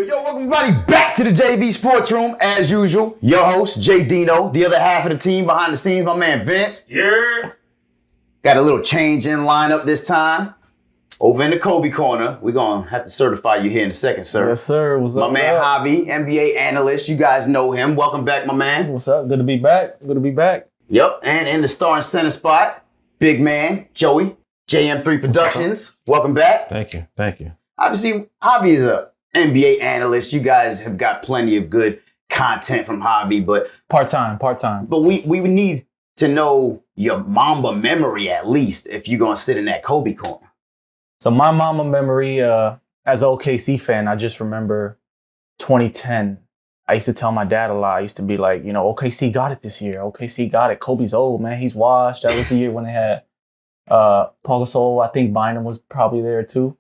Yo, welcome everybody back to the JV Sports Room. As usual, your host, JDino, the other half of the team behind the scenes, my man Vince. Yeah. Got a little change in lineup this time. Over in the Kobe corner, we're going to have to certify you here in a second, sir. Yes, sir. What's up? My man Javi, NBA analyst. You guys know him. Welcome back, my man. What's up? Good to be back. Good to be back. Yep, and in the starting center spot, big man, Joey, JM3 Productions. Welcome back. Thank you. Thank you. Obviously, Javi is a NBA analyst. You guys have got plenty of good content from Javi, but Part-time. But we would need to know your Mamba memory at least if you're gonna sit in that Kobe corner. So my Mamba memory, as an OKC fan, I just remember 2010. I used to tell my dad a lot. I used to be like, you know, OKC got it this year. OKC got it. Kobe's old, man. He's washed. That was the year when they had Paul Gasol. I think Bynum was probably there too.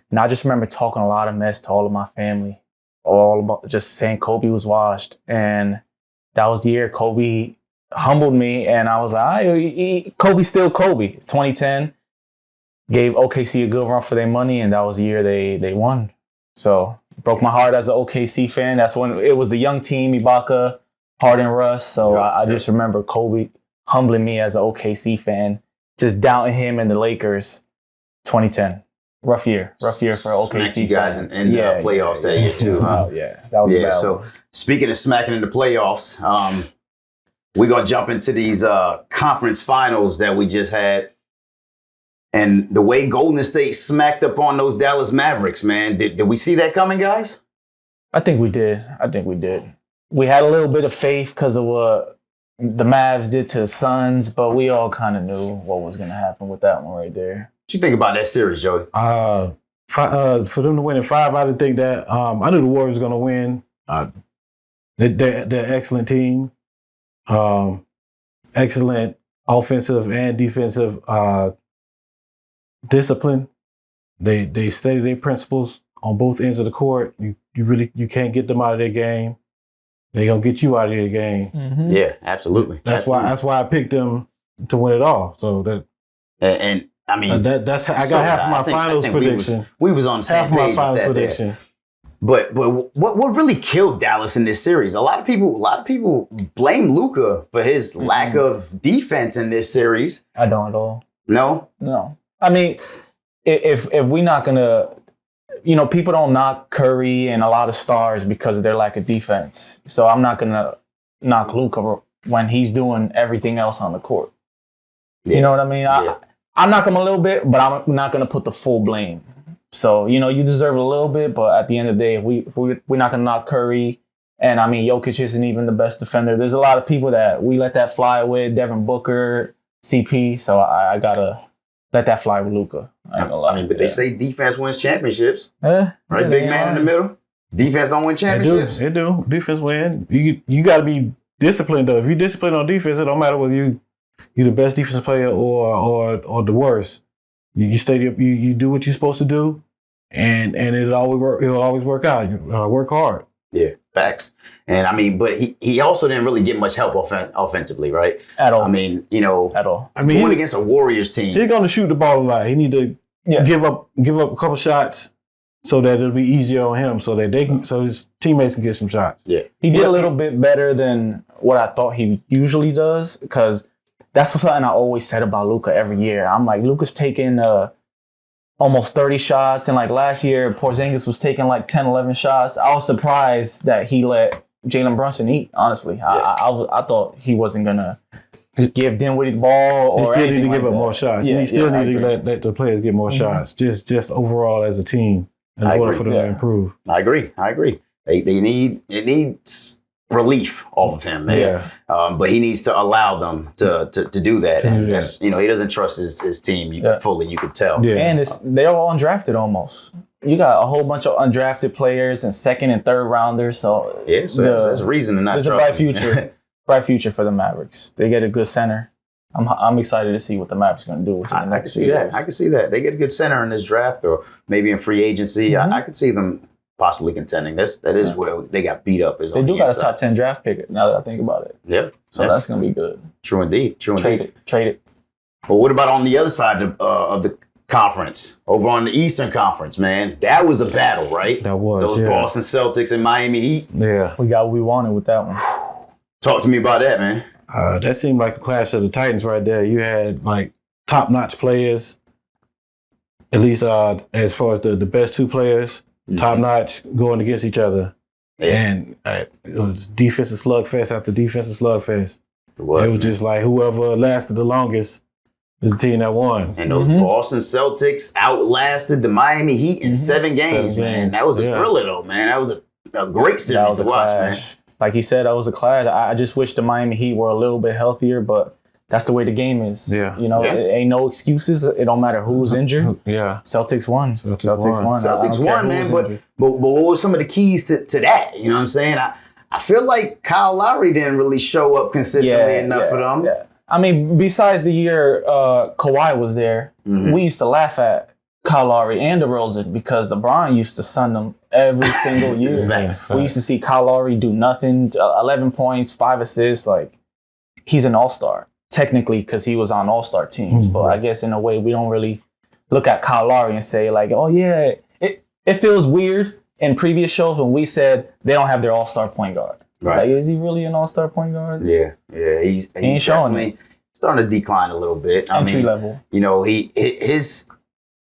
And I just remember talking a lot of mess to all of my family, all about just saying Kobe was washed. And that was the year Kobe humbled me. And I was like, Kobe's still Kobe. It's 2010. Gave OKC a good run for their money. And that was the year they won. So it broke my heart as an OKC fan. That's when it was the young team, Ibaka, Harden, Russ. So I just remember Kobe humbling me as an OKC fan, just doubting him and the Lakers 2010. Rough year for OKC. Smacked you guys in the playoffs that year too, huh? Yeah, that was a bad so one. Speaking of smacking in the playoffs, we're gonna jump into these conference finals that we just had. And the way Golden State smacked up on those Dallas Mavericks, man, did we see that coming, guys? I think we did. We had a little bit of faith because of what the Mavs did to the Suns, but we all kind of knew what was going to happen with that one right there. What you think about that series, Joey? For them to win in 5, I didn't think that. I knew the Warriors were going to win. They're an excellent team. Excellent offensive and defensive discipline. They study their principles on both ends of the court. You can't get them out of their game. They're gonna get you out of their game. Mm-hmm. Yeah, absolutely. That's why I picked them to win it all. So that and I mean that's I got half of my finals prediction. We was on the same half of my page finals with that prediction. There. But what really killed Dallas in this series? A lot of people blame Luka for his lack of defense in this series. I don't at all. No. I mean, if we're not gonna, people don't knock Curry and a lot of stars because of their lack of defense. So I'm not gonna knock Luka when he's doing everything else on the court. Yeah. You know what I mean? Yeah. I knock him a little bit, but I'm not gonna put the full blame. So you deserve a little bit, but at the end of the day, if we're not gonna knock Curry, and I mean Jokic isn't even the best defender. There's a lot of people that we let that fly with, Devin Booker, CP. So I gotta let that fly with Luka. I ain't gonna lie. I mean, but they say defense wins championships. Right, big man in the middle. Defense don't win championships. They do. Defense win. You got to be disciplined though. If you're disciplined on defense, it don't matter whether you're the best defensive player or the worst. You stay up. You do what you're supposed to do, and it'll always work out. Work hard. Yeah, facts. And I mean, but he also didn't really get much help offensively, right? At all. I mean, at all. I mean, going against a Warriors team, he's going to shoot the ball a lot. He need to give up a couple shots so that it'll be easier on him, so that so his teammates can get some shots. Yeah, he did a little bit better than what I thought he usually does, because that's something I always said about Luka every year. I'm like, Luka's taking almost 30 shots. And like last year, Porzingis was taking like 10, 11 shots. I was surprised that he let Jalen Brunson eat, honestly. Yeah. I thought he wasn't going to give Dinwiddie the ball or he still need to give up more shots. Yeah, he still need to let the players get more shots, just overall as a team, in order for them to improve. I agree. It needs relief off of him, man. Yeah. But he needs to allow them to do that. And that's, he doesn't trust his team fully, you could tell. Yeah. And they're all undrafted almost. You got a whole bunch of undrafted players and second and third rounders. So there's a reason to not trust them. There's a bright future. Bright future for the Mavericks. They get a good center. I'm excited to see what the Mavericks are going to do with I can see that. I can see that. They get a good center in this draft, or maybe in free agency. I could see them possibly contending. That is where they got beat up. They do got a top 10 draft pick now that I think about it. Yeah. So that's going to be good. True indeed. Trade it. But what about on the other side of the Conference over on the Eastern Conference, man. That was a battle, right? That was, those yeah. Boston Celtics and Miami Heat. Yeah. We got what we wanted with that one. Talk to me about that, man. That seemed like a clash of the Titans right there. You had like top-notch players, at least as far as the best two players, top-notch going against each other. Yeah. And it was defensive slugfest after defensive slugfest. It What? was just like whoever lasted the longest is the team that won. And those Boston Celtics outlasted the Miami Heat in 7 games, 7 man. games. That was a Yeah. thriller, though, man. That was a great series That was to a watch, clash. Like he said, that was a clash. I just wish the Miami Heat were a little bit healthier, but that's the way the game is. Yeah. You know, Yeah. it ain't no excuses. It don't matter who's injured. Yeah. Celtics won. Celtics won. won. Celtics I don't care won, man. who's But injured. what were some of the keys to that? You know what I'm saying? I feel like Kyle Lowry didn't really show up consistently enough for them. Yeah. I mean, besides the year Kawhi was there, we used to laugh at Kyle Lowry and DeRozan because LeBron used to sun them every single year. Facts. We used to see Kyle Lowry do nothing, 11 points, 5 assists. Like, he's an all-star, technically, because he was on all-star teams. But I guess in a way, we don't really look at Kyle Lowry and say, like, oh, yeah, it feels weird in previous shows when we said they don't have their all-star point guard. It's Right. like, is he really an all-star point guard? Yeah, he's ain't showing definitely starting to decline a little bit. Entry level. You know, his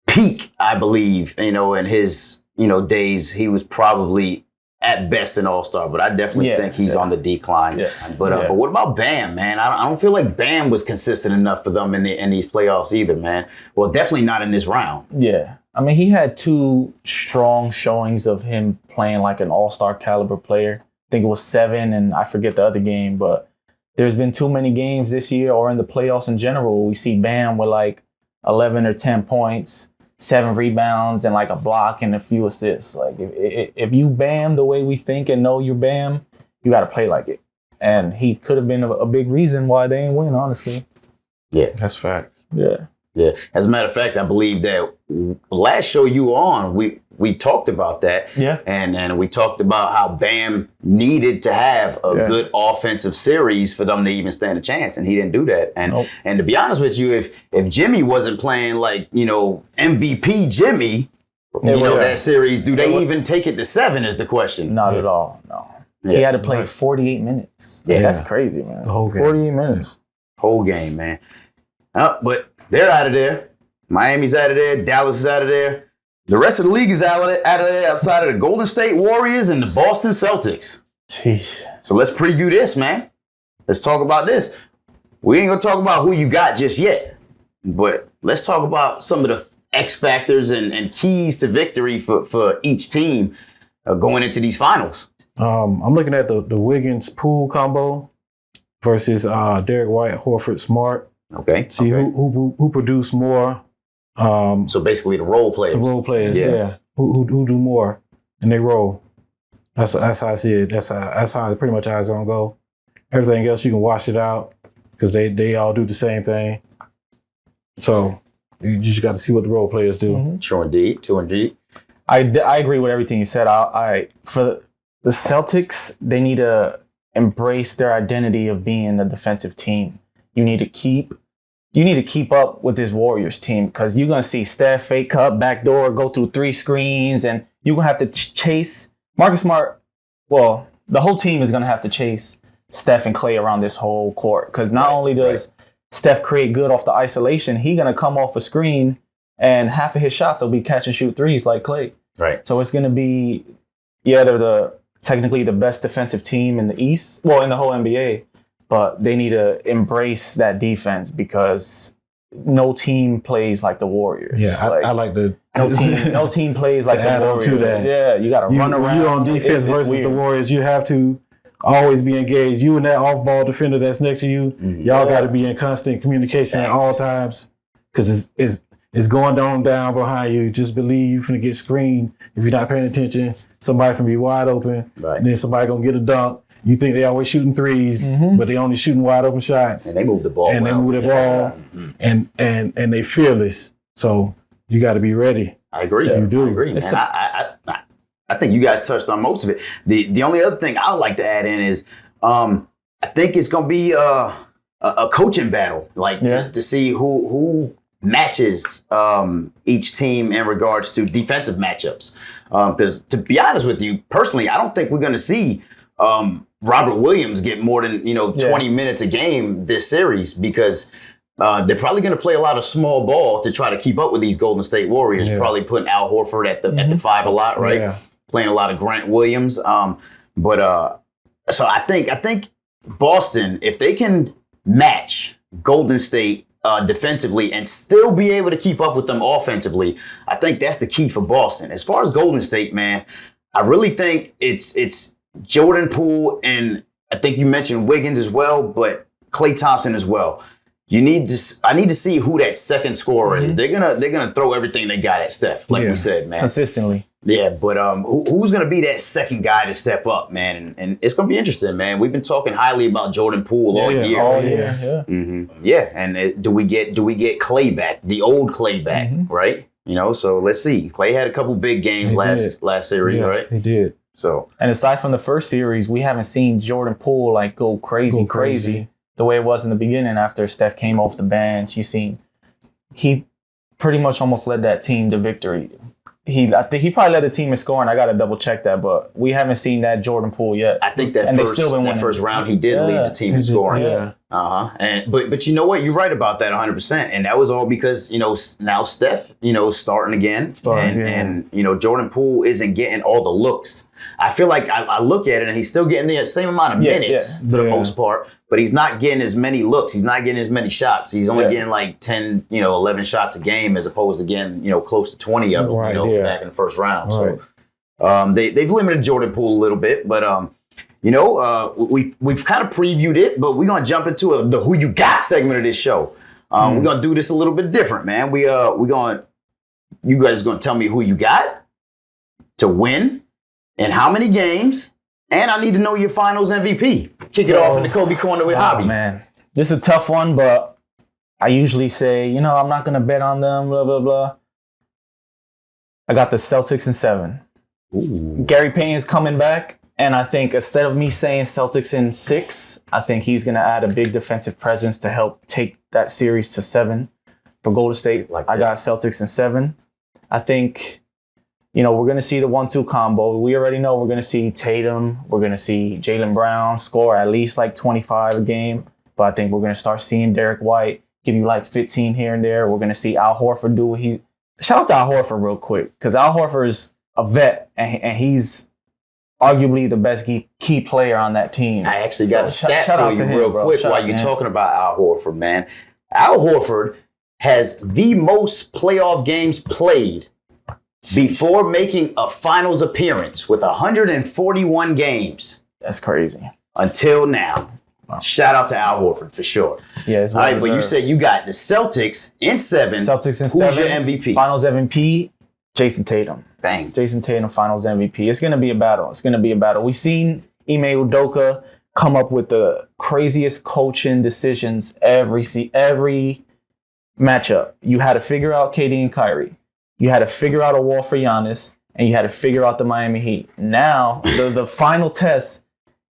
peak, I believe, you know, in his, you know, days, he was probably at best an all-star, but I definitely think he's on the decline. Yeah. But what about Bam, man? I don't feel like Bam was consistent enough for them in these playoffs either, man. Well, definitely not in this round. Yeah. I mean, he had 2 strong showings of him playing like an all-star caliber player. I think it was 7, and I forget the other game, but there's been too many games this year or in the playoffs in general. We see Bam with like 11 or 10 points, 7 rebounds, and like a block and a few assists. Like if you Bam the way we think and know you're Bam, you got to play like it. And he could have been a big reason why they didn't win, honestly. Yeah. That's facts. Yeah. Yeah. As a matter of fact, I believe that last show you were on, we talked about that. Yeah. And we talked about how Bam needed to have a good offensive series for them to even stand a chance, and he didn't do that. And and to be honest with you, if Jimmy wasn't playing like, you know, MVP Jimmy, that series, do they even take it to 7 is the question. Not at all. No. Yeah. He had to play 48 minutes. Yeah. That's crazy, man. The whole game. 48 minutes. Whole game, man. But they're out of there. Miami's out of there. Dallas is out of there. The rest of the league is out of there outside of the Golden State Warriors and the Boston Celtics. Sheesh. So let's preview this, man. Let's talk about this. We ain't going to talk about who you got just yet, but let's talk about some of the X factors and keys to victory for each team going into these finals. I'm looking at the Wiggins Poole combo versus Derek White, Horford, Smart. Okay. See who produce more. So basically the role players. The role players, yeah. Who do more in their role. That's how I see it. That's how pretty much how it's gonna go. Everything else you can wash it out because they all do the same thing. So you just got to see what the role players do. Mm-hmm. True indeed. I agree with everything you said. For the Celtics, they need to embrace their identity of being a defensive team. You need to keep up with this Warriors team because you're gonna see Steph fake up, backdoor, go through 3 screens, and you're gonna have to chase Marcus Smart. Well, the whole team is gonna have to chase Steph and Klay around this whole court because not only does Steph create good off the isolation, he's gonna come off a screen and half of his shots will be catch and shoot threes like Klay. Right. So it's gonna be they're technically the best defensive team in the East, well, in the whole NBA. But they need to embrace that defense because no team plays like the Warriors. Yeah, I like the no team plays like the add on Warriors. to that. Yeah, you got to run around. You on defense versus the Warriors. You have to always be engaged. You and that off-ball defender that's next to you, y'all got to be in constant communication at all times because it's going down behind you. Just believe you're going to get screened. If you're not paying attention, somebody can be wide open, and then somebody going to get a dunk. You think they always shooting threes, but they only shooting wide open shots. And they move the ball. And they move the ball, and they fearless. So you got to be ready. I agree. You do. I agree. And I think you guys touched on most of it. The only other thing I would like to add in is I think it's going to be a coaching battle, to see who matches each team in regards to defensive matchups. Because to be honest with you, personally, I don't think we're going to see Robert Williams get more than 20 minutes a game this series, because they're probably going to play a lot of small ball to try to keep up with these Golden State Warriors. Yeah. Probably putting Al Horford at the 5 a lot, right? Yeah. Playing a lot of Grant Williams. So I think Boston, if they can match Golden State defensively and still be able to keep up with them offensively, I think that's the key for Boston. As far as Golden State, man, I really think it's Jordan Poole, and I think you mentioned Wiggins as well, but Klay Thompson as well. I need to see who that second scorer is. They're gonna throw everything they got at Steph, like we said, man. Consistently. Yeah, but who's gonna be that second guy to step up, man? And it's gonna be interesting, man. We've been talking highly about Jordan Poole all year. All year, yeah. Mm-hmm. Yeah, and do we get Klay back, the old Klay back, right? So let's see. Klay had a couple big games last series, right? He did. So, and aside from the first series, we haven't seen Jordan Poole like go crazy the way it was in the beginning after Steph came off the bench. He pretty much almost led that team to victory. I think he probably led the team in scoring. I got to double check that, but we haven't seen that Jordan Poole yet. I think that first round he did lead the team in scoring. Yeah. But you know what? You're right about that 100%. And that was all because now Steph starting again, and Jordan Poole isn't getting all the looks. I feel like I look at it and he's still getting the same amount of minutes for the most part, but he's not getting as many looks. He's not getting as many shots. He's only getting like 10, 11 shots a game, as opposed to getting, close to 20 of them, back in the first round. Right. So they've limited Jordan Poole a little bit, but we've kind of previewed it, but we're gonna jump into the Who You Got segment of this show. We're gonna do this a little bit different, man. You guys are gonna tell me who you got to win and how many games, and I need to know your Finals MVP. Kick it off in the Kobe corner with Javi. Man, this is a tough one, but I usually say, I'm not gonna bet on them, blah blah blah. I got the Celtics in 7. Ooh. Gary Payton's coming back, and I think instead of me saying Celtics in 6, I think he's going to add a big defensive presence to help take that series to 7 for Golden State. I got Celtics in 7. I think, we're going to see the 1-2 combo. We already know we're going to see Tatum. We're going to see Jaylen Brown score at least like 25 a game. But I think we're going to start seeing Derek White give you like 15 here and there. We're going to see Al Horford do what he's... Shout out to Al Horford real quick, because Al Horford is a vet, and he's arguably the best key player on that team. I actually got a stat shout for out you to him, real bro. quick Shout while out to you're him. talking about Al Horford, man. Al Horford has the most playoff games played before making a finals appearance with 141 games. That's crazy. Until now. Wow. Shout out to Al Horford for sure. Yeah, it's all right, but you said you got the Celtics in 7. Celtics in 7. Who's your MVP? Finals MVP, Jason Tatum. Bang. Jason Tatum, Finals MVP. It's going to be a battle. We've seen Ime Udoka come up with the craziest coaching decisions every matchup. You had to figure out KD and Kyrie. You had to figure out a wall for Giannis, and you had to figure out the Miami Heat. Now, the final test,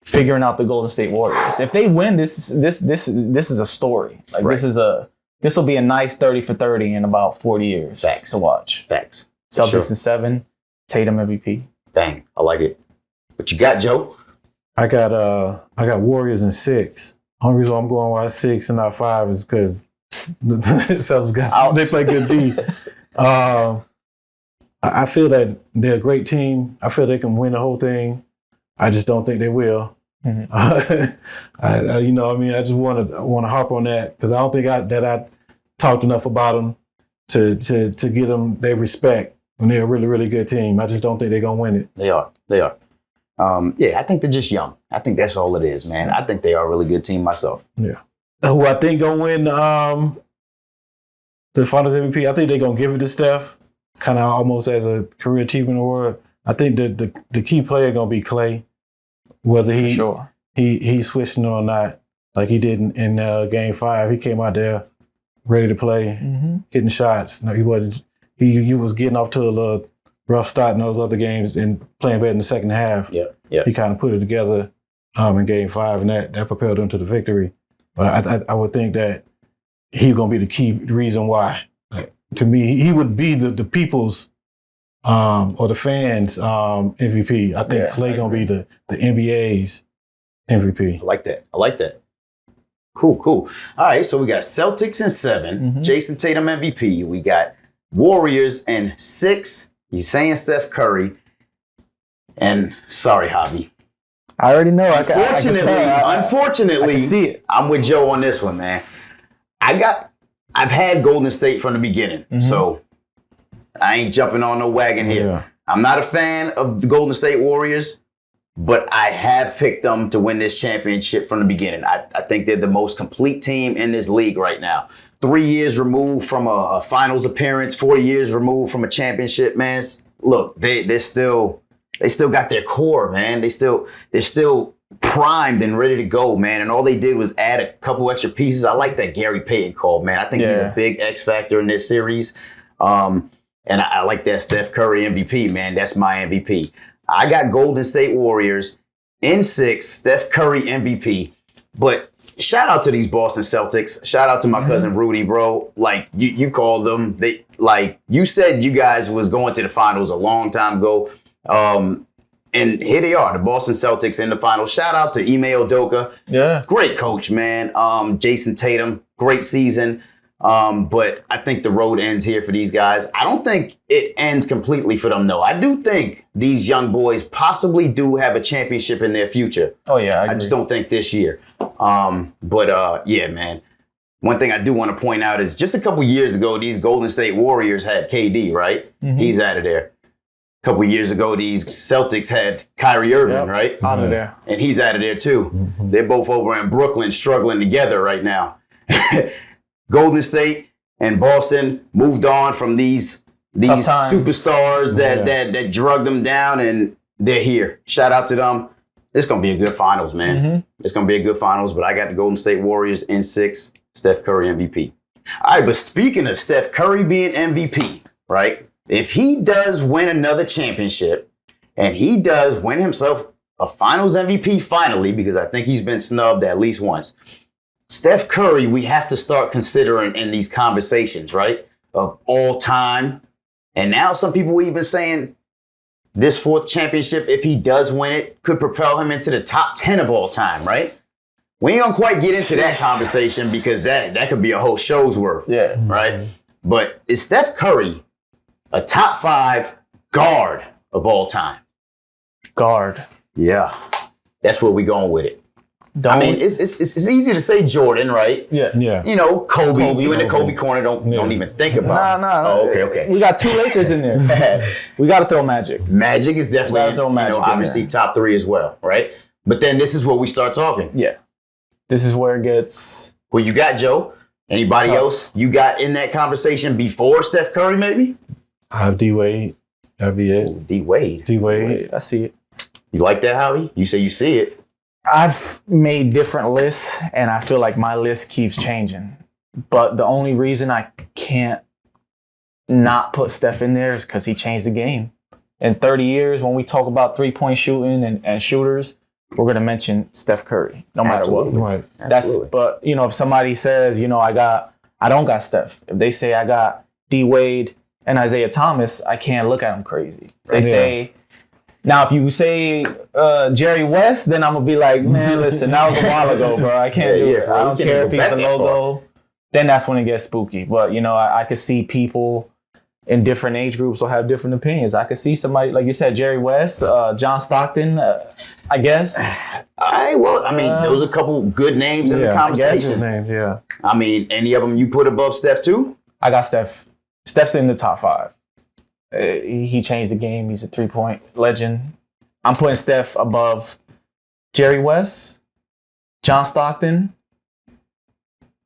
figuring out the Golden State Warriors. If they win, this is a story. Like right. This will be a nice 30 for 30 in about 40 years. Facts. To watch. Facts. Celtics in 7, Tatum MVP. Bang. I like it. What you got, Joe? I got Warriors in 6. Only reason I'm going with 6 and not 5 is because the Celtics they play good D. I feel that they're a great team. I feel they can win the whole thing. I just don't think they will. Mm-hmm. I just want to harp on that because I don't think I talked enough about them to give them their respect when they're a really, really good team. I just don't think they're gonna win it. They are. I think they're just young. I think that's all it is, man. I think they are a really good team myself. Yeah. Who I think gonna win the Finals MVP? I think they're gonna give it to Steph, kind of almost as a career achievement award. I think the key player gonna be Klay, whether he switching or not, like he did in Game 5. He came out there ready to play, hitting shots. No, he wasn't. He was getting off to a little rough start in those other games and playing better in the second half. Yeah. He kind of put it together in Game 5, and that propelled him to the victory. But I would think that he's gonna be the key reason why To me, he would be the people's or the fans MVP. I think Klay gonna be the NBA's MVP. I like that. Cool. All right, so we got Celtics in 7, Jason Tatum MVP. We got Warriors in 6. You saying Steph Curry? And sorry, Javi. I already know. Unfortunately, I can see it. I'm with Joe on this one, man. I've had Golden State from the beginning, so I ain't jumping on no wagon here. Yeah. I'm not a fan of the Golden State Warriors, but I have picked them to win this championship from the beginning. I think they're the most complete team in this league right now. 3 years removed from a finals appearance, 40 years removed from a championship, man. Look, they still got their core, man. They're still primed and ready to go, man. And all they did was add a couple extra pieces. I like that Gary Payton call, man. I think he's a big X factor in this series. And I like that Steph Curry MVP, man. That's my MVP. I got Golden State Warriors in 6, Steph Curry MVP. But shout out to these Boston Celtics. Shout out to my cousin Rudy, bro. Like you called them. You said you guys was going to the finals a long time ago. And here they are, the Boston Celtics in the finals. Shout out to Ime Udoka. Yeah. Great coach, man. Jason Tatum, great season. But I think the road ends here for these guys. I don't think it ends completely for them, though. I do think these young boys possibly do have a championship in their future. Oh, yeah. I just don't think this year. Yeah, man. One thing I do want to point out is just a couple years ago, these Golden State Warriors had KD, right? He's out of there. A couple years ago, these Celtics had Kyrie Irving, right? Out of there. And he's out of there, too. They're both over in Brooklyn struggling together right now. Golden State and Boston moved on from these superstars that drugged them down, and they're here. Shout out to them. It's going to be a good finals, man. It's going to be a good finals, but I got the Golden State Warriors in 6, Steph Curry MVP. All right, but speaking of Steph Curry being MVP, right? If he does win another championship and he does win himself a finals MVP finally, because I think he's been snubbed at least once, Steph Curry, we have to start considering in these conversations, right? Of all time. And now some people even saying this 4th championship, if he does win it, could propel him into the top 10 of all time, right? We ain't gonna quite get into that conversation because that could be a whole show's worth. Yeah. Right? But is Steph Curry a top 5 guard of all time? Guard. Yeah. That's where we going with it. I mean, it's easy to say Jordan, right? Yeah. You know, Kobe. You in the Kobe corner, don't even think about it. Nah. Oh, okay. We got 2 Lakers in there. We got to throw Magic. Magic is definitely, obviously top 3 as well, right? But then this is where we start talking. Yeah. This is where it gets... Who you got, Joe? Anybody else you got in that conversation before Steph Curry, maybe? I have D-Wade. That'd be it. D-Wade. I see it. You like that, Javi? You say you see it. I've made different lists, and I feel like my list keeps changing. But the only reason I can't not put Steph in there is because he changed the game. In 30 years, when we talk about three-point shooting and shooters, we're going to mention Steph Curry, no matter what. Right. But, if somebody says, I don't got Steph. If they say I got D-Wade and Isaiah Thomas, I can't look at them crazy. They say... Now, if you say Jerry West, then I'm going to be like, man, listen, that was a while ago, bro. I can't do it. I don't care if he's a logo. Then that's when it gets spooky. But, I could see people in different age groups will have different opinions. I could see somebody, like you said, Jerry West, John Stockton, I guess. Those are a couple good names in the conversation. Names, yeah. I mean, any of them you put above Steph, too? I got Steph. Steph's in the top 5. He changed the game. He's a 3-point legend. I'm putting Steph above Jerry West, John Stockton.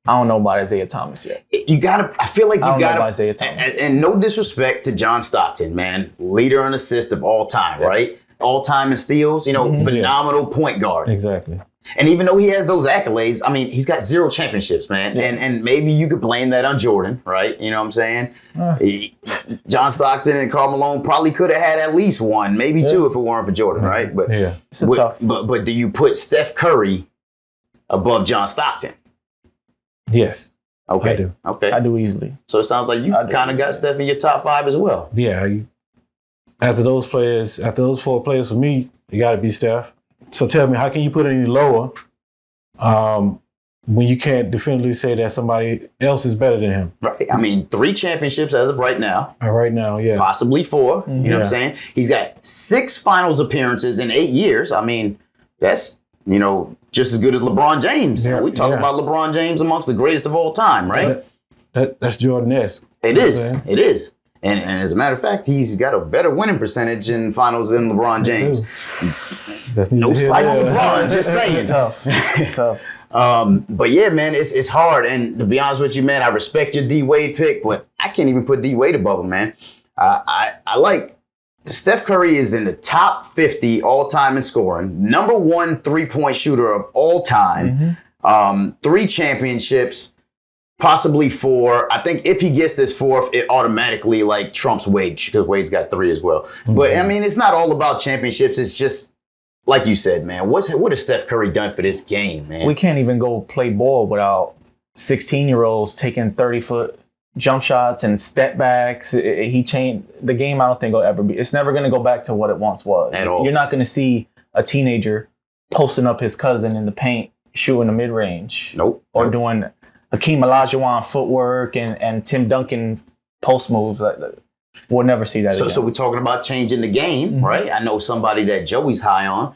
I don't know about Isaiah Thomas yet. I feel like you know gotta, about Isaiah Thomas. And no disrespect to John Stockton, man. Leader and assist of all time, right? All time in steals, phenomenal point guard. Exactly. And even though he has those accolades, I mean, he's got 0 championships, man. Yeah. And maybe you could blame that on Jordan, right? You know what I'm saying? John Stockton and Karl Malone probably could have had at least 1, maybe 2 if it weren't for Jordan, right? But it's tough. But do you put Steph Curry above John Stockton? Yes. Okay. I do. Okay. I do easily. So it sounds like you I do kind of got easily. Steph in your top 5 as well. Yeah. After those 4 players for me, you got to be Steph. So tell me, how can you put it any lower when you can't definitively say that somebody else is better than him? Right. I mean, 3 championships as of right now. Right now, yeah. Possibly 4. You know what Yeah. I'm saying? He's got 6 finals appearances in 8 years. I mean, that's, just as good as LeBron James. Yeah, We talk about LeBron James amongst the greatest of all time, right? That's Jordan-esque. It You know what is. I'm saying? It is. And as a matter of fact, he's got a better winning percentage in finals than LeBron James. That's No slight on LeBron, just It's saying. tough. It's tough. But yeah, man, it's hard. And to be honest with you, man, I respect your D Wade pick, but I can't even put D Wade above him, man. I like Steph Curry is in the top 50 all time in scoring, number 1 3-point shooter of all time, 3 championships, possibly 4. I think if he gets this 4th, it automatically like trumps Wade because Wade's got 3 as well. But I mean, it's not all about championships. It's just like you said, man. What has Steph Curry done for this game, man? We can't even go play ball without 16-year-olds taking 30-foot jump shots and step backs. He changed the game. I don't think it'll ever be. It's never going to go back to what it once was. At all. You're not going to see a teenager posting up his cousin in the paint, shooting the mid-range. Nope. Or doing Hakeem Olajuwon footwork and Tim Duncan post moves. We'll never see that again. So we're talking about changing the game, right? I know somebody that Joey's high on,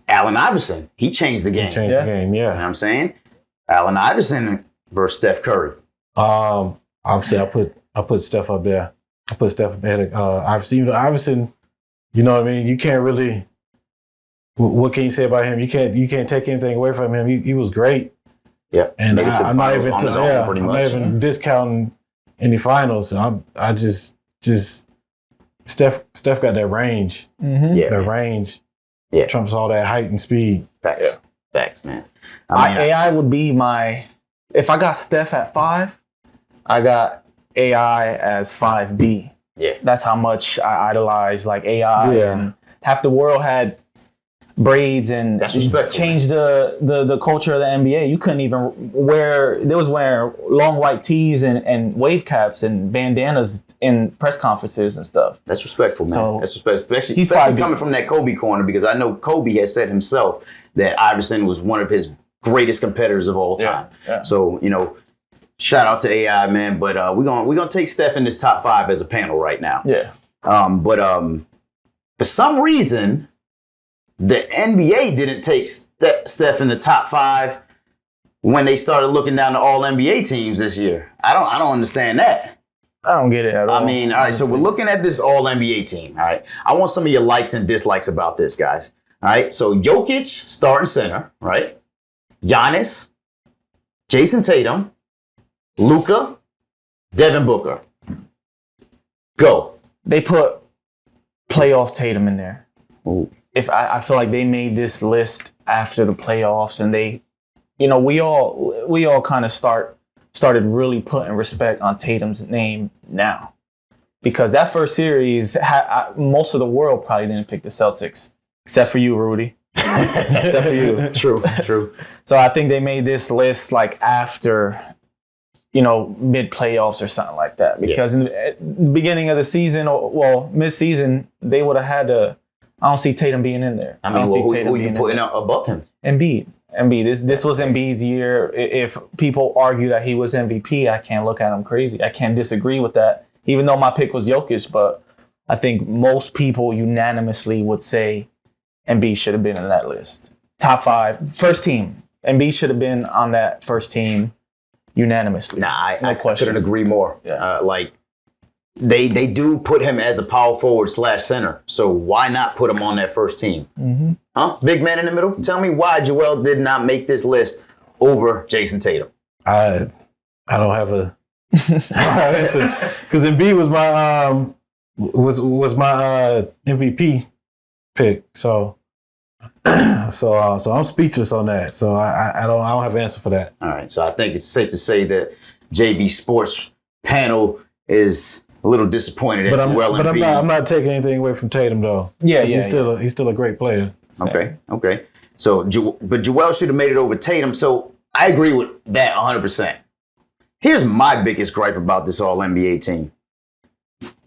Allen Iverson. He changed the game. Change the game, You know what I'm saying? Allen Iverson versus Steph Curry. Obviously, I put Steph up there. I put Steph ahead of Iverson. Even though Iverson, you know what I mean? You can't really. What can you say about him? You can't take anything away from him. He was great. Yeah, And Made it to the I'm not finals even on his own, pretty I'm much. not even discounting any finals. I just Steph got that range. Yeah, That range. Yeah. Trumps all that height and speed. facts, facts, man. I mean, AI would be my. If I got Steph at 5, I got AI as 5B. Yeah. That's how much I idolize like AI. Yeah. And half the world had braids and That's respectful, changed the culture of the NBA. You couldn't even wearing long white tees and wave caps and bandanas in press conferences and stuff. that's respectful, man. So, That's respectful, especially he's 5B. coming from that Kobe corner, because I know Kobe has said himself that Iverson was one of his greatest competitors of all time. Yeah. So, shout out to AI, man. But we're gonna take Steph in this top 5 as a panel right now. Yeah. But for some reason, the NBA didn't take Steph in the top 5 when they started looking down the All NBA teams this year. I don't understand that. I don't get it at all. I mean, all right, so we're looking at this All NBA team. All right, I want some of your likes and dislikes about this, guys. All right, so Jokic, starting center, right? Giannis, Jason Tatum, Luka, Devin Booker. Go. They put playoff Tatum in there. Ooh. If I feel like they made this list after the playoffs, and they, we all kind of started really putting respect on Tatum's name now, because that first series, most of the world probably didn't pick the Celtics, except for you, Rudy. Except for you. True. So I think they made this list like after, mid playoffs or something like that. Because at the beginning of the season, mid season, they would have had to. I don't see Tatum being in there. I mean, who are you putting above him? Embiid. This was Embiid's year. If people argue that he was MVP, I can't look at him crazy. I can't disagree with that, even though my pick was Jokic. But I think most people unanimously would say Embiid should have been in that list. Top 5, first team. Embiid should have been on that first team unanimously. Nah, No I question. couldn't agree more. Yeah. They do put him as a power forward / center. So why not put him on that first team? Mm-hmm. Huh? Big man in the middle? Tell me why Joel did not make this list over Jason Tatum. I don't have a answer, because Embiid was my MVP pick. So I'm speechless on that. So I don't have an answer for that. All right. So I think it's safe to say that JV Sports panel is a little disappointed at Joel Embiid. I'm not taking anything away from Tatum though. Yeah, he's still a great player. Okay. So, but Joel should have made it over Tatum. So I agree with that 100%. Here's my biggest gripe about this All-NBA team.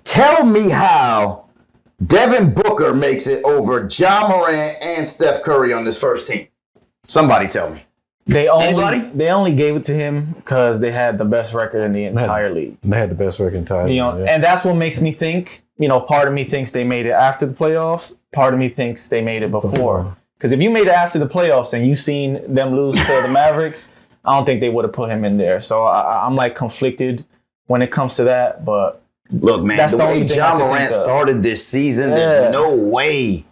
Tell me how Devin Booker makes it over Ja Morant and Steph Curry on this first team. Somebody tell me. Anybody? They only gave it to him because they had the best record in the entire league. They had the best record in the entire league. And that's what makes me think, part of me thinks they made it after the playoffs. Part of me thinks they made it before. Because if you made it after the playoffs and you seen them lose to the Mavericks, I don't think they would have put him in there. So I'm like conflicted when it comes to that. But look, man, that's the way Ja Morant started this season, there's no way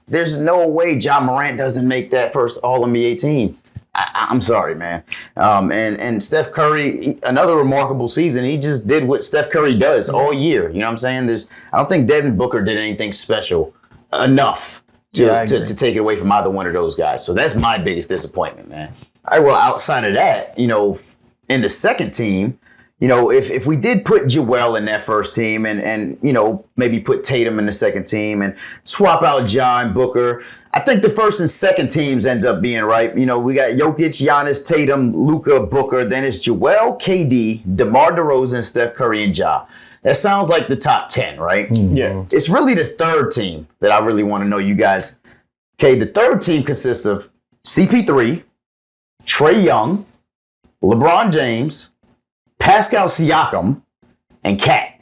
Ja Morant doesn't make that first All-NBA team. I'm sorry, man. And Steph Curry, another remarkable season. He just did what Steph Curry does all year. You know what I'm saying? I don't think Devin Booker did anything special enough to take it away from either one of those guys. So that's my biggest disappointment, man. All right, well, outside of that, in the second team, if we did put Joel in that first team and maybe put Tatum in the second team and swap out Ja and Booker, I think the first and second teams ends up being right. We got Jokic, Giannis, Tatum, Luka, Booker. Then it's Joel, KD, DeMar DeRozan, Steph Curry, and Ja. That sounds like the top 10, right? Mm-hmm. Yeah. It's really the third team that I really want to know, you guys. Okay, the third team consists of CP3, Trae Young, LeBron James, Pascal Siakam, and Cat.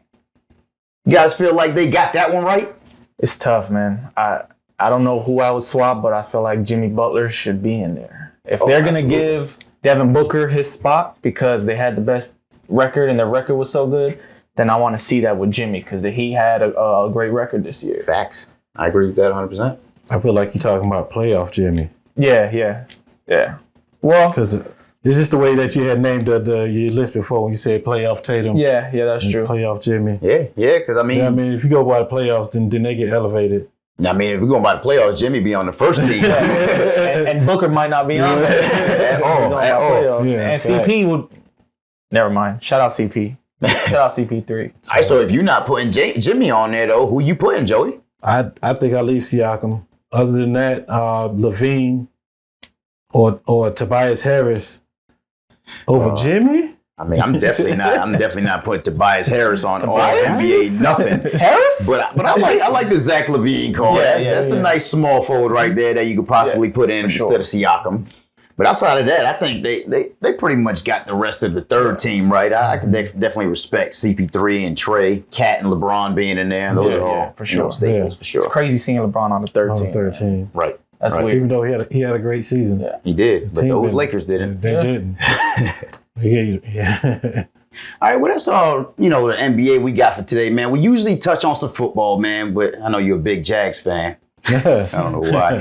You guys feel like they got that one right? It's tough, man. I don't know who I would swap, but I feel like Jimmy Butler should be in there. If they're going to give Devin Booker his spot because they had the best record and their record was so good, then I want to see that with Jimmy because he had a great record this year. Facts. I agree with that 100%. I feel like you're talking about playoff Jimmy. Yeah. Well, because it's just the way that you had named your list before when you said playoff Tatum. Yeah, that's true. Playoff Jimmy. Yeah, because if you go by the playoffs, then they get elevated. If we're going by the playoffs, Jimmy be on the first team. and Booker might not be on at all. Yeah, and CP would. Never mind. Shout out CP. Shout out CP3. All right, so if you're not putting Jimmy on there, though, who you putting, Joey? I think I leave Siakam. Other than that, Levine or Tobias Harris over Jimmy. I'm definitely not putting Tobias Harris on all NBA nothing. Harris? But I like the Zach LaVine call. That's a nice small forward right there that you could possibly put in instead of Siakam. But outside of that, I think they pretty much got the rest of the third team right. I can definitely respect CP3 and Trae, Kat and LeBron being in there. Those are all for sure. Staples for sure. It's crazy seeing LeBron on the third team. Right. That's weird. Even though he had a great season. Yeah. He did, but those Lakers didn't. They didn't. Yeah. All right, well, that's all, the NBA we got for today, man. We usually touch on some football, man, but I know you're a big Jags fan. I don't know why.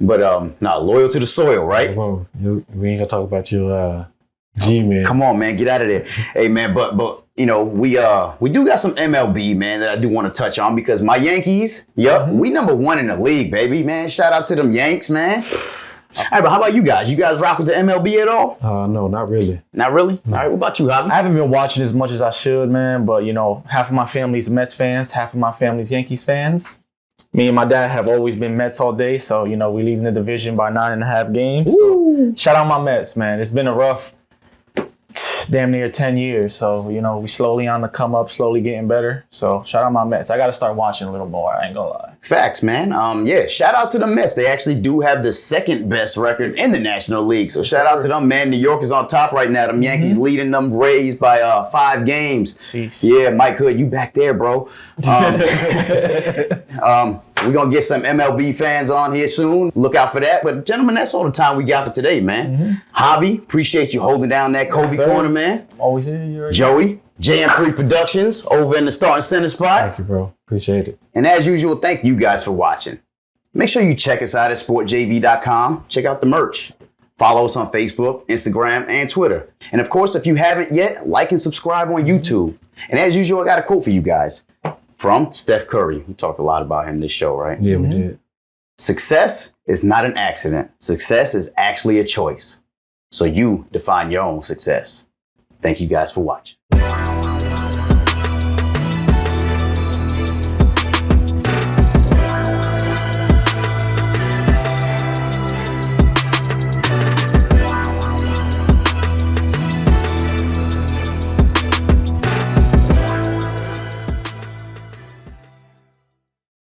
but loyal to the soil, right? Well, we ain't gonna talk about your G-man. Come on, man, get out of there. Hey, man, but we do got some MLB, man, that I do want to touch on because my Yankees, we number one in the league, baby, man. Shout out to them Yanks, man. All right, but how about you guys? You guys rock with the MLB at all? No, not really. Not really? No. All right, what about you, Javi? I haven't been watching as much as I should, man, but, half of my family's Mets fans, half of my family's Yankees fans. Me and my dad have always been Mets all day, so, we leading the division by 9.5 games. So shout out my Mets, man. It's been a rough damn near 10 years. So, we slowly on the come up, slowly getting better. So shout out my Mets. I got to start watching a little more. I ain't gonna lie. Facts, man. Shout out to the Mets. They actually do have the second best record in the National League. So shout out to them, man. New York is on top right now. Them Yankees leading them Rays by 5 games. Sheesh. Yeah, Mike Hood, you back there, bro. We're going to get some MLB fans on here soon. Look out for that. But, gentlemen, that's all the time we got for today, man. Javi, appreciate you holding down that Kobe corner, man. Always here. Joey, JM3 Productions over in the starting center spot. Thank you, bro. Appreciate it. And as usual, thank you guys for watching. Make sure you check us out at sportjv.com. Check out the merch. Follow us on Facebook, Instagram, and Twitter. And, of course, if you haven't yet, like and subscribe on YouTube. And as usual, I got a quote for you guys. From Steph Curry. We talked a lot about him this show, right? Yeah, we did. Success is not an accident. Success is actually a choice. So you define your own success. Thank you guys for watching.